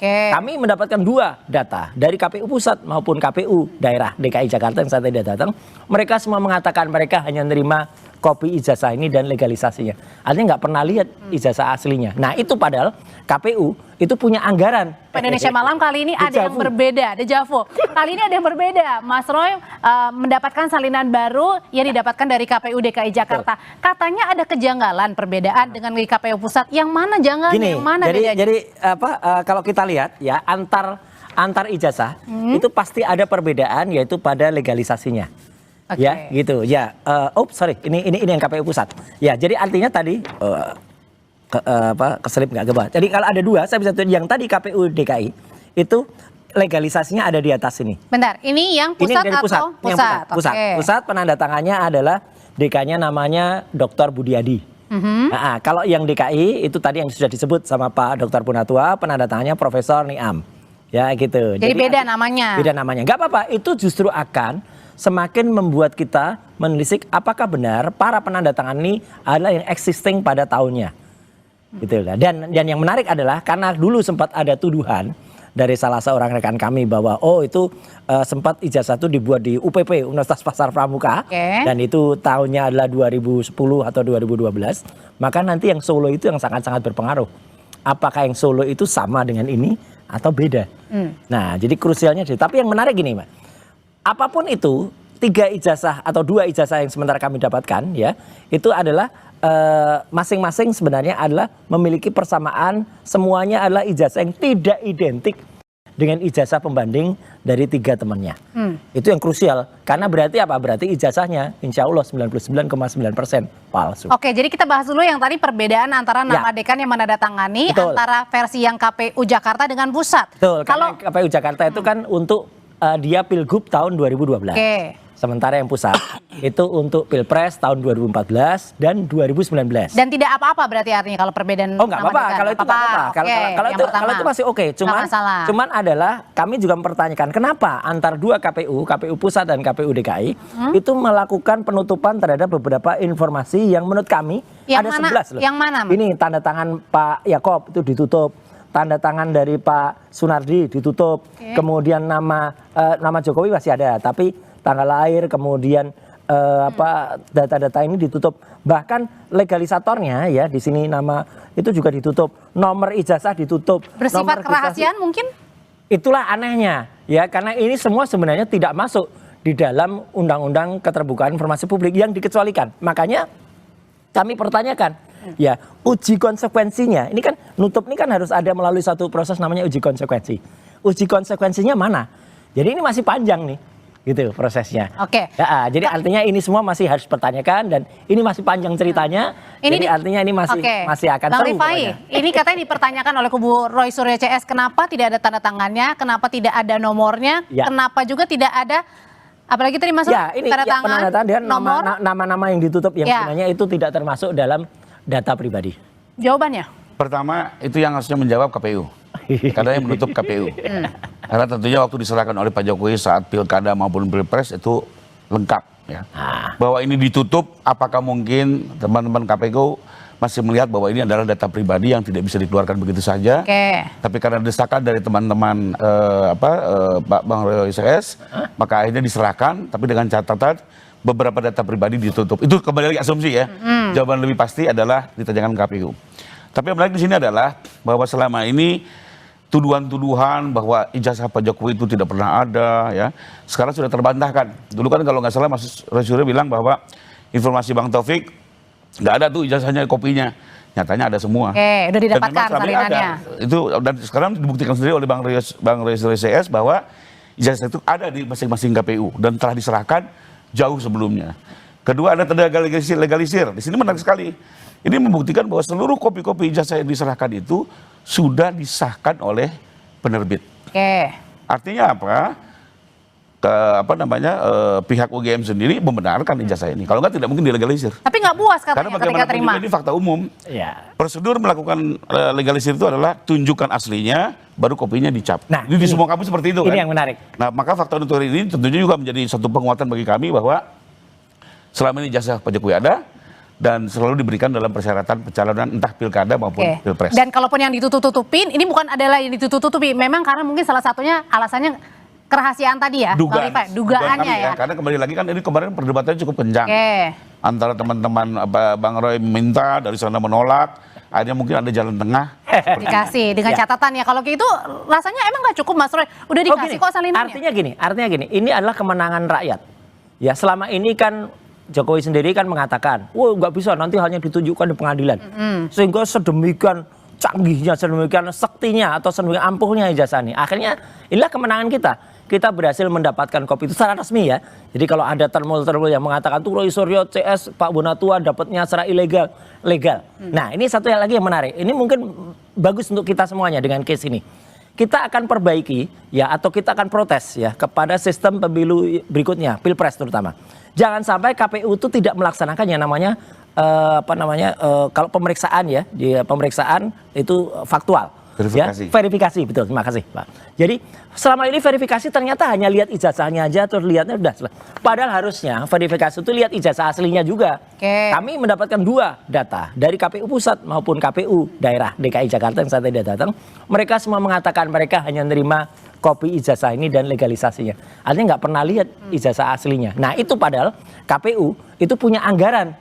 Kami mendapatkan 2 data dari KPU pusat maupun KPU daerah DKI Jakarta yang saat ini datang. Mereka semua mengatakan mereka hanya menerima kopi ijazah ini dan legalisasinya. Artinya nggak pernah lihat ijazah aslinya. Nah itu padahal KPU itu punya anggaran. Indonesia Malam kali ini ada yang berbeda, dejavu. Kali ini ada yang berbeda. Mas Roy mendapatkan salinan baru yang didapatkan dari KPU DKI Jakarta. Katanya ada kejanggalan perbedaan dengan KPU pusat. Yang mana janggalnya? Yang mana bedanya? Jadi kalau kita lihat ya antar ijazah itu pasti ada perbedaan yaitu pada legalisasinya. Ya gitu ya. Ini yang KPU pusat. Ya jadi artinya tadi keselip nggak gebah. Jadi kalau ada 2 saya bisa tunjuk yang tadi KPU DKI itu legalisasinya ada di atas ini. Bentar, ini yang pusat ini dari atau pusat? Pusat penandatangannya adalah DK-nya namanya Dr. Budiadi. Nah, kalau yang DKI itu tadi yang sudah disebut sama Pak Dr. Punatua penandatangannya Profesor Niam. Ya gitu. Jadi beda namanya. Beda namanya. Nggak apa-apa. Itu justru akan semakin membuat kita menelisik apakah benar para penandatangan ini adalah yang existing pada tahunnya. Gitu lah. Dan yang menarik adalah karena dulu sempat ada tuduhan dari salah seorang rekan kami bahwa itu sempat ijazah itu dibuat di UPP Universitas Pasar Pramuka dan itu tahunnya adalah 2010 atau 2012. Maka nanti yang Solo itu yang sangat-sangat berpengaruh. Apakah yang Solo itu sama dengan ini atau beda? Nah, jadi krusialnya tapi yang menarik gini, Mbak. Apapun itu 3 ijazah atau 2 ijazah yang sementara kami dapatkan ya itu adalah masing-masing sebenarnya adalah memiliki persamaan, semuanya adalah ijazah yang tidak identik dengan ijazah pembanding dari 3 temannya. Itu yang krusial karena berarti apa? Berarti ijazahnya insya Allah 99,9% palsu. Oke, jadi kita bahas dulu yang tadi perbedaan antara nama dekan yang menandatangani antara versi yang KPU Jakarta dengan pusat. Betul, kalau KPU Jakarta itu kan untuk dia Pilgub tahun 2012. Sementara yang pusat itu untuk Pilpres tahun 2014 dan 2019. Dan tidak apa-apa berarti artinya kalau perbedaan nggak apa-apa, kalau itu nggak apa-apa. Kalau itu masih oke. Cuman adalah kami juga mempertanyakan kenapa antar 2 KPU pusat dan KPU DKI itu melakukan penutupan terhadap beberapa informasi yang menurut kami ada 11 loh. Yang mana? Ini tanda tangan Pak Yakob itu ditutup. Tanda tangan dari Pak Sunardi ditutup, kemudian nama Jokowi masih ada, tapi tanggal lahir, kemudian data-data ini ditutup, bahkan legalisatornya ya di sini nama itu juga ditutup, nomor ijazah ditutup. Bersifat kerahasiaan mungkin? Itulah anehnya ya, karena ini semua sebenarnya tidak masuk di dalam Undang-Undang Keterbukaan Informasi Publik yang dikecualikan. Makanya kami pertanyakan. Ya, uji konsekuensinya. Ini kan nutup ini kan harus ada melalui satu proses namanya uji konsekuensi. Uji konsekuensinya mana? Jadi ini masih panjang nih, gitu prosesnya. Ya, jadi artinya ini semua masih harus dipertanyakan dan ini masih panjang ceritanya. Jadi artinya ini masih akan seru. Ini katanya dipertanyakan oleh kubu Roy Suryo CS. Kenapa tidak ada tanda tangannya? Kenapa tidak ada nomornya? Kenapa juga tidak ada? Apalagi tadi masuk tanda tangan, dan nama-nama yang ditutup yang sebenarnya itu tidak termasuk dalam data pribadi. Jawabannya? Pertama, itu yang harusnya menjawab KPU. Karena yang menutup KPU. Karena tentunya waktu diserahkan oleh Pak Jokowi saat pilkada maupun pilpres itu lengkap. Ya. Bahwa ini ditutup, apakah mungkin teman-teman KPU masih melihat bahwa ini adalah data pribadi yang tidak bisa dikeluarkan begitu saja. Tapi karena desakan dari teman-teman Pak Bang Roy CS, maka akhirnya diserahkan, tapi dengan catatan beberapa data pribadi ditutup. Itu kembali lagi asumsi ya. Jawaban lebih pasti adalah ditanyakan KPU. Tapi yang menarik di sini adalah bahwa selama ini tuduhan-tuduhan bahwa ijazah Pak Jokowi itu tidak pernah ada ya. Sekarang sudah terbantahkan. Dulu kan kalau nggak salah Mas Roy bilang bahwa informasi Bang Taufik nggak ada tuh ijazahnya, kopinya. Nyatanya ada semua. Udah didapatkan salinannya. Itu dan sekarang dibuktikan sendiri oleh Bang Roy CS bahwa ijazah itu ada di masing-masing KPU dan telah diserahkan jauh sebelumnya. Kedua ada tanda legalisir. Di sini menarik sekali. Ini membuktikan bahwa seluruh kopi-kopi ijazah yang diserahkan itu sudah disahkan oleh penerbit. Artinya apa? Pihak UGM sendiri membenarkan ijazah ini. Kalau nggak tidak mungkin dilegalisir. Tapi nggak puas katanya karena bagaimanapun juga ini fakta umum. Prosedur melakukan legalisir itu adalah tunjukkan aslinya, baru kopinya dicap. Nah, ini di semua kampus seperti itu. Ini yang menarik. Nah, maka fakta notari ini tentunya juga menjadi satu penguatan bagi kami bahwa selama ini ijazah Pak Jokowi ada, dan selalu diberikan dalam persyaratan pencalonan entah pilkada maupun pilpres. Dan kalaupun yang ditutup-tutupin, ini bukan adalah yang ditutup-tutupi, memang karena mungkin salah satunya alasannya kerahasiaan tadi ya, dugaannya ya. Karena kembali lagi kan ini kemarin perdebatannya cukup kencang. Antara teman-teman Bang Roy minta, dari sana menolak, akhirnya mungkin ada jalan tengah. Dikasih dengan catatan ya, kalau gitu rasanya emang nggak cukup Mas Roy, udah dikasih kok salinannya. Artinya gini, ini adalah kemenangan rakyat. Ya selama ini kan Jokowi sendiri kan mengatakan, wah nggak bisa, nanti hanya ditunjukkan di pengadilan. Sehingga sedemikian canggihnya, sedemikian sektinya atau sedemikian ampuhnya ijazah ini. Akhirnya inilah kemenangan kita. Kita berhasil mendapatkan kopi itu secara resmi ya. Jadi kalau ada termul-termul yang mengatakan tuh Roy Suryo CS Pak Bonatua dapatnya secara ilegal, legal. Nah ini satu yang lagi yang menarik. Ini mungkin bagus untuk kita semuanya dengan case ini. Kita akan perbaiki ya, atau kita akan protes ya kepada sistem pemilu berikutnya, Pilpres terutama. Jangan sampai KPU itu tidak melaksanakan yang namanya kalau pemeriksaan ya, pemeriksaan itu faktual. Verifikasi. Ya, verifikasi, betul. Terima kasih, Pak. Jadi selama ini verifikasi ternyata hanya lihat ijazahnya aja, terus lihatnya udah. Padahal harusnya verifikasi itu lihat ijazah aslinya juga. Kami mendapatkan 2 data dari KPU pusat maupun KPU daerah DKI Jakarta yang saat ini datang. Mereka semua mengatakan mereka hanya menerima kopi ijazah ini dan legalisasinya. Artinya nggak pernah lihat ijazah aslinya. Nah itu padahal KPU itu punya anggaran.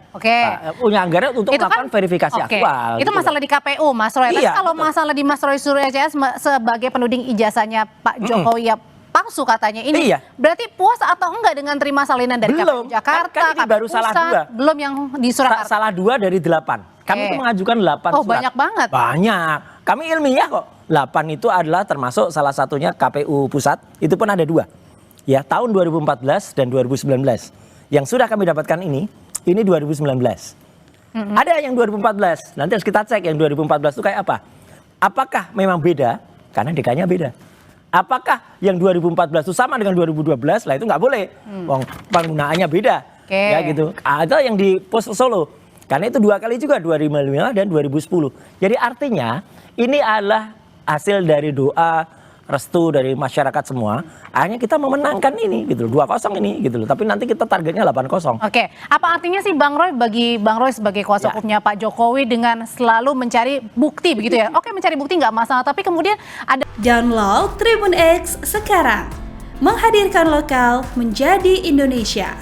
Punya anggaran untuk melakukan verifikasi aktual. Itu gitu masalah di KPU Mas Roy. Tapi kalau masalah di Mas Roy Suryo CS sebagai penuding ijazahnya Pak Jokowi ya palsu katanya ini. Berarti puas atau enggak dengan terima salinan dari KPU Jakarta? Kan ini baru salah 2. Belum yang di Surakarta. Salah 2 dari 8. Kami itu mengajukan 8 Oh surat. banyak banget. Banyak. Kami ilmiah kok. 8 itu adalah termasuk salah satunya KPU pusat. Itu pun ada 2. Ya tahun 2014 dan 2019. Yang sudah kami dapatkan ini 2019. Ada yang 2014. Nanti harus kita cek yang 2014 itu kayak apa. Apakah memang beda? Karena DK-nya beda. Apakah yang 2014 itu sama dengan 2012? Lah itu nggak boleh. Penggunaannya beda. Ya gitu. Ada yang di pos Solo. Karena itu 2 kali juga 2015 dan 2010. Jadi artinya ini adalah hasil dari doa restu dari masyarakat semua. Akhirnya kita memenangkan ini gitu loh, 2-0 ini gitu loh. Tapi nanti kita targetnya 8-0. Apa artinya sih Bang Roy bagi Bang Roy sebagai kuasa hukumnya Pak Jokowi dengan selalu mencari bukti begitu ya? Mencari bukti nggak masalah, tapi kemudian ada. Download Tribun X sekarang. Menghadirkan lokal menjadi Indonesia.